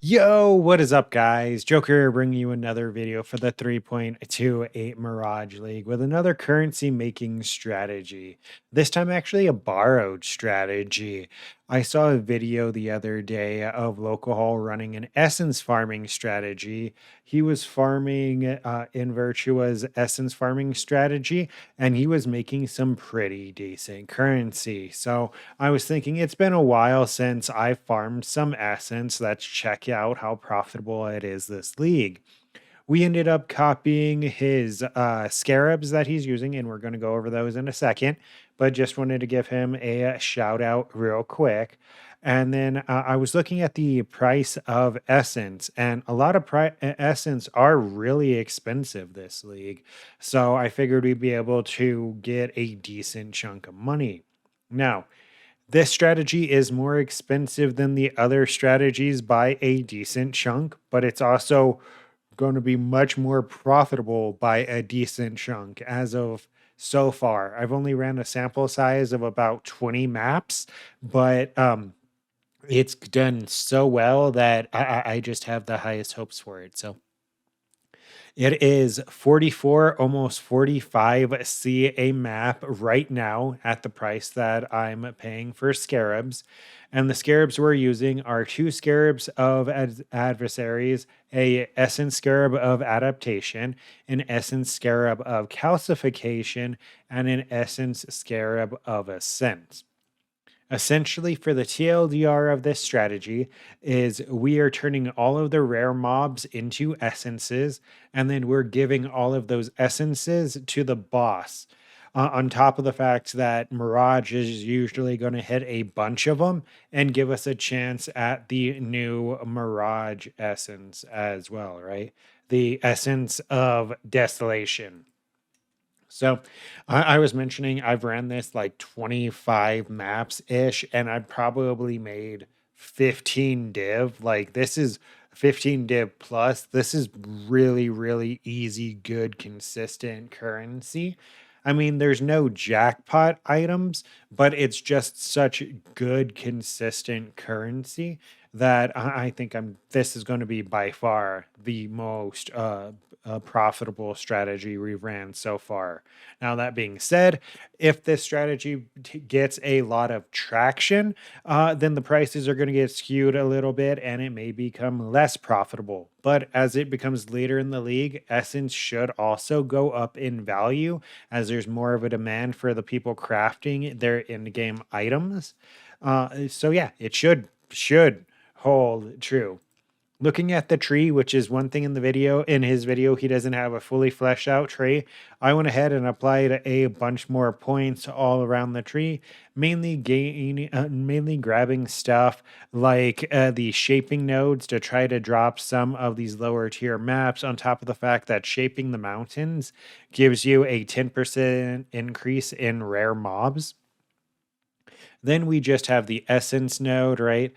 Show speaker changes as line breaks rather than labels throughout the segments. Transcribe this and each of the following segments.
Yo, what is up, guys? Joker bringing you another video for the 3.28 Mirage League with another currency making strategy. This time, actually, a borrowed strategy. I saw a video the other day of Localhaul running an essence farming strategy. He was farming in Virtua's essence farming strategy, and he was making some pretty decent currency. So, I was thinking it's been a while since I farmed some essence. Let's check out how profitable it is this league. We ended up copying his scarabs that he's using, and we're going to go over those in a second. But just wanted to give him a shout out real quick. And then I was looking at the price of essence, and a lot of essence are really expensive this league. So I figured we'd be able to get a decent chunk of money. Now, this strategy is more expensive than the other strategies by a decent chunk, but it's also going to be much more profitable by a decent chunk as of so far. I've only ran a sample size of about 20 maps, but it's done so well that I just have the highest hopes for it. So it is 44, almost 45 C a map right now at the price that I'm paying for scarabs. And the scarabs we're using are two scarabs of adversaries, a essence scarab of adaptation, an essence scarab of calcification, and an essence scarab of ascent. Essentially, for the TLDR of this strategy, is we are turning all of the rare mobs into essences, and then we're giving all of those essences to the boss. On top of the fact that Mirage is usually going to hit a bunch of them and give us a chance at the new Mirage essence as well, right? The essence of Desolation. So I was mentioning I've ran this like 25 maps ish, and I probably made 15 div. Like this is 15 div plus. This is really, really easy, good, consistent currency. I mean, there's no jackpot items, but it's just such good, consistent currency that I think this is going to be by far the most profitable strategy we've ran so far. Now, that being said, if this strategy gets a lot of traction, then the prices are going to get skewed a little bit and it may become less profitable. But as it becomes later in the league, Essence should also go up in value as there's more of a demand for the people crafting their in-game items. So yeah, it should hold true. Looking at the tree, which is one thing in his video, he doesn't have a fully fleshed out tree. I went ahead and applied a bunch more points all around the tree, mainly grabbing stuff like the shaping nodes to try to drop some of these lower tier maps, on top of the fact that shaping the mountains gives you a 10% increase in rare mobs. Then we just have the essence node, right?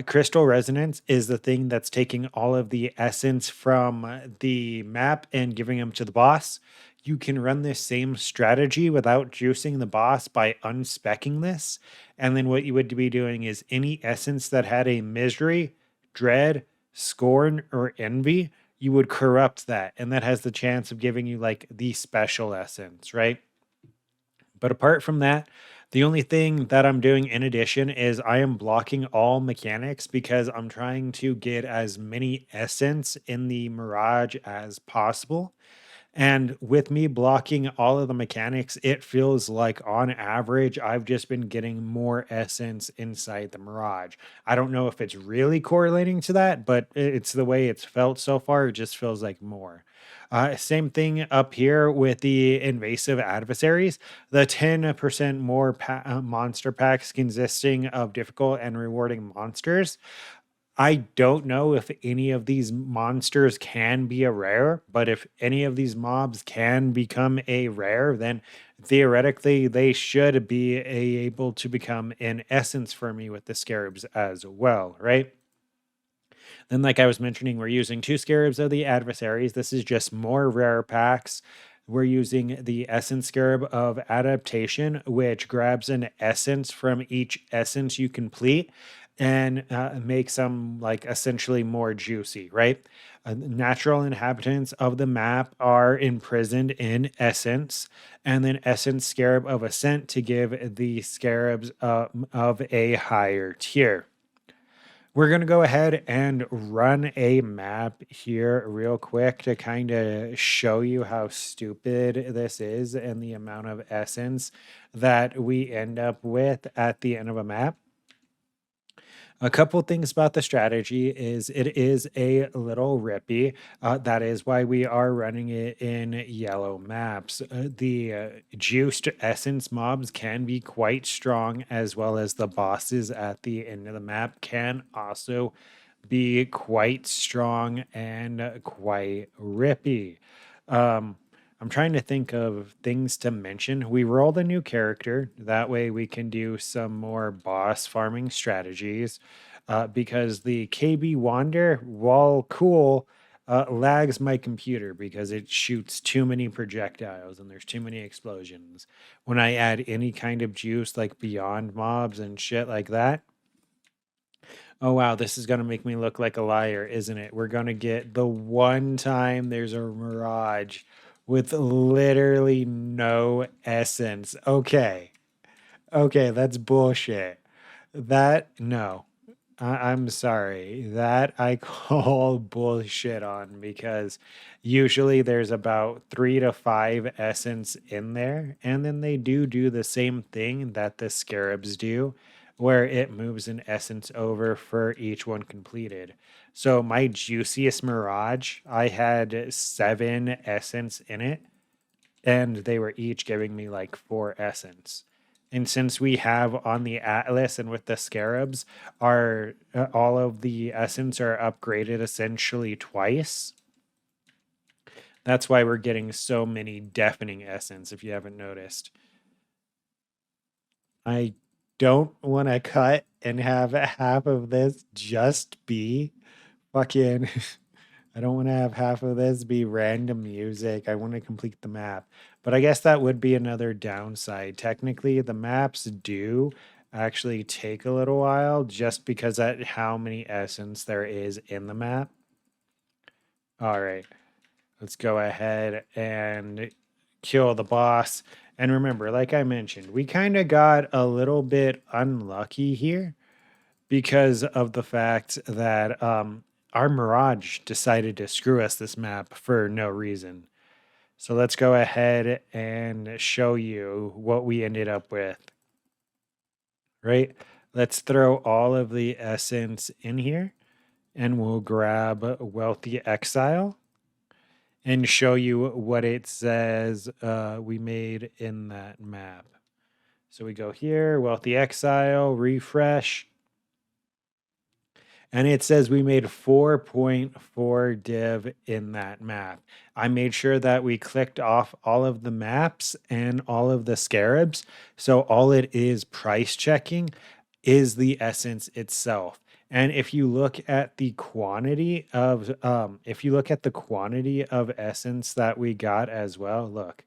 Crystal resonance is the thing that's taking all of the essence from the map and giving them to the boss. You can run this same strategy without juicing the boss by unspecking this. And then what you would be doing is any essence that had a misery, dread, scorn, or envy, you would corrupt that. And that has the chance of giving you like the special essence, right? But apart from that, the only thing that I'm doing in addition is I am blocking all mechanics because I'm trying to get as many essence in the Mirage as possible. And with me blocking all of the mechanics, it feels like on average, I've just been getting more essence inside the Mirage. I don't know if it's really correlating to that, but it's the way it's felt so far. It just feels like more. Same thing up here with the invasive adversaries. The 10% more monster packs consisting of difficult and rewarding monsters. I don't know if any of these monsters can be a rare, but if any of these mobs can become a rare, then theoretically they should be able to become an essence for me with the scarabs as well, right? Then, like I was mentioning, we're using two scarabs of the adversaries. This is just more rare packs. We're using the essence scarab of adaptation, which grabs an essence from each essence you complete. and make some like essentially more juicy, right? Natural inhabitants of the map are imprisoned in Essence, and then Essence Scarab of Ascent to give the Scarabs of a higher tier. We're going to go ahead and run a map here real quick to kind of show you how stupid this is and the amount of essence that we end up with at the end of a map. A couple things about the strategy is it is a little rippy. That is why we are running it in yellow maps. The juiced essence mobs can be quite strong, as well as the bosses at the end of the map can also be quite strong and quite rippy. Um, I'm trying to think of things to mention. We rolled a new character. That way we can do some more boss farming strategies. Because the KB Wander, while cool, lags my computer because it shoots too many projectiles and there's too many explosions. When I add any kind of juice like beyond mobs and shit like that, oh wow, this is gonna make me look like a liar, isn't it? We're gonna get the one time there's a mirage with literally no essence. Okay. Okay, that's bullshit. That no. I'm sorry. That I call bullshit on because usually there's about 3 to 5 essence in there, and then they do the same thing that the scarabs do, where it moves an essence over for each one completed. So my juiciest mirage, I had 7 essence in it, and they were each giving me like 4 essence. And since we have on the Atlas and with the Scarabs, our all of the essence are upgraded essentially twice. That's why we're getting so many deafening essence. If you haven't noticed, I don't want to cut and have half of this just be fucking. I don't want to have half of this be random music. I want to complete the map. But I guess that would be another downside. Technically, the maps do actually take a little while just because at how many essence there is in the map. All right, let's go ahead and kill the boss. And remember, like I mentioned, we kind of got a little bit unlucky here because of the fact that our Mirage decided to screw us this map for no reason. So let's go ahead and show you what we ended up with. Right? Let's throw all of the essence in here and we'll grab Wealthy Exile and show you what it says we made in that map. So we go here, Wealthy Exile, refresh. And it says we made 4.4 div in that map. I made sure that we clicked off all of the maps and all of the scarabs. So all it is price checking is the essence itself. And if you look at the quantity of essence that we got as well, look,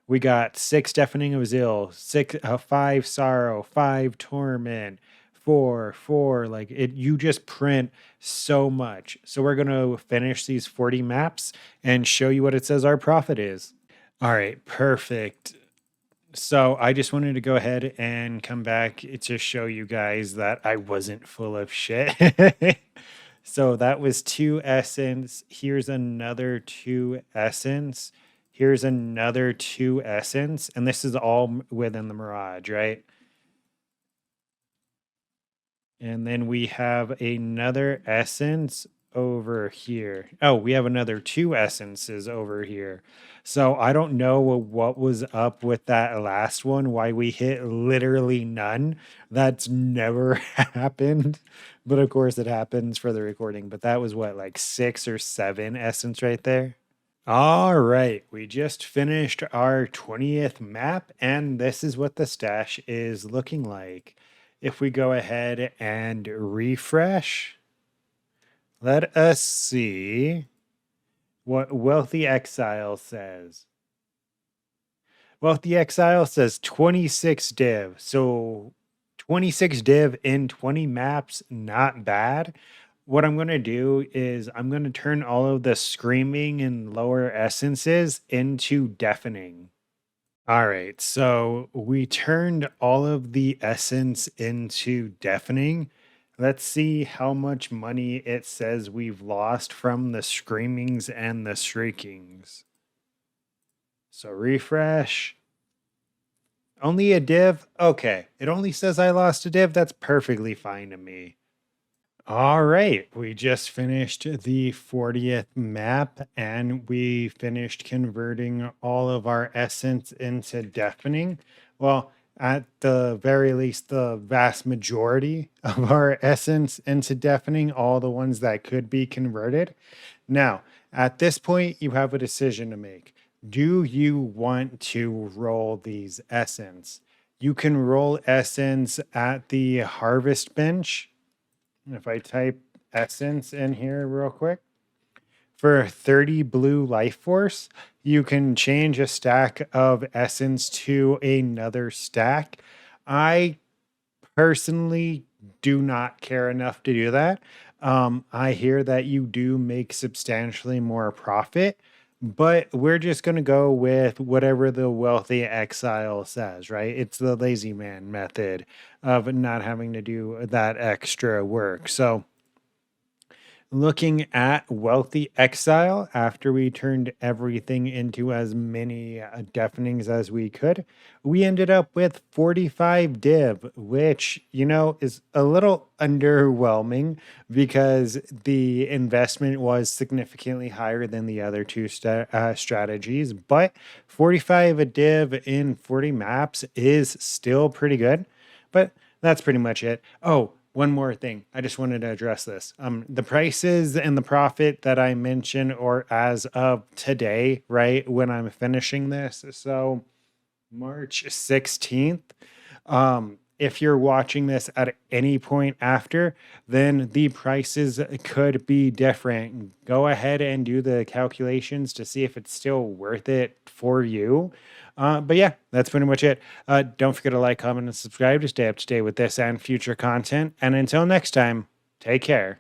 we got 6 Deafening of Zeal, 5 Sorrow, 5 Torment, 4. Like it, you just print so much. So we're gonna finish these 40 maps and show you what it says our profit is. All right, perfect. So I just wanted to go ahead and come back to show you guys that I wasn't full of shit. So that was 2 essence. Here's another 2 essence. Here's another 2 essence. And this is all within the Mirage, right? And then we have another essence over here. Oh, we have another 2 essences over here. So I don't know what was up with that last one, why we hit literally none. That's never happened. But of course it happens for the recording. But that was what, like 6 or 7 essence right there? All right, we just finished our 20th map, and this is what the stash is looking like. If we go ahead and refresh, let us see what Wealthy Exile says. Wealthy Exile says 26 div, so 26 div in 20 maps, not bad. What I'm going to do is I'm going to turn all of the screaming and lower essences into deafening. All right, so we turned all of the essence into deafening. Let's see how much money it says we've lost from the screamings and the shriekings. So refresh. Only a div? Okay, it only says I lost a div. That's perfectly fine to me. All right, we just finished the 40th map and we finished converting all of our essence into deafening. Well, at the very least, the vast majority of our essence into deafening, all the ones that could be converted. Now, at this point, you have a decision to make. Do you want to roll these essence? You can roll essence at the harvest bench. If I type essence in here real quick, for 30 blue life force, you can change a stack of essence to another stack. I personally do not care enough to do that. I hear that you do make substantially more profit, but we're just going to go with whatever the wealthy exile says, right? It's the lazy man method of not having to do that extra work. So, looking at wealthy exile after we turned everything into as many deafenings as we could, we ended up with 45 div, which is a little underwhelming because the investment was significantly higher than the other two strategies, but 45 a div in 40 maps is still pretty good. But that's pretty much it. Oh, one more thing. I just wanted to address this. The prices and the profit that I mentioned or as of today, right? When I'm finishing this. So March 16th. If you're watching this at any point after, then the prices could be different. Go ahead and do the calculations to see if it's still worth it for you. But yeah, that's pretty much it. Don't forget to like, comment, and subscribe to stay up to date with this and future content. And until next time, take care.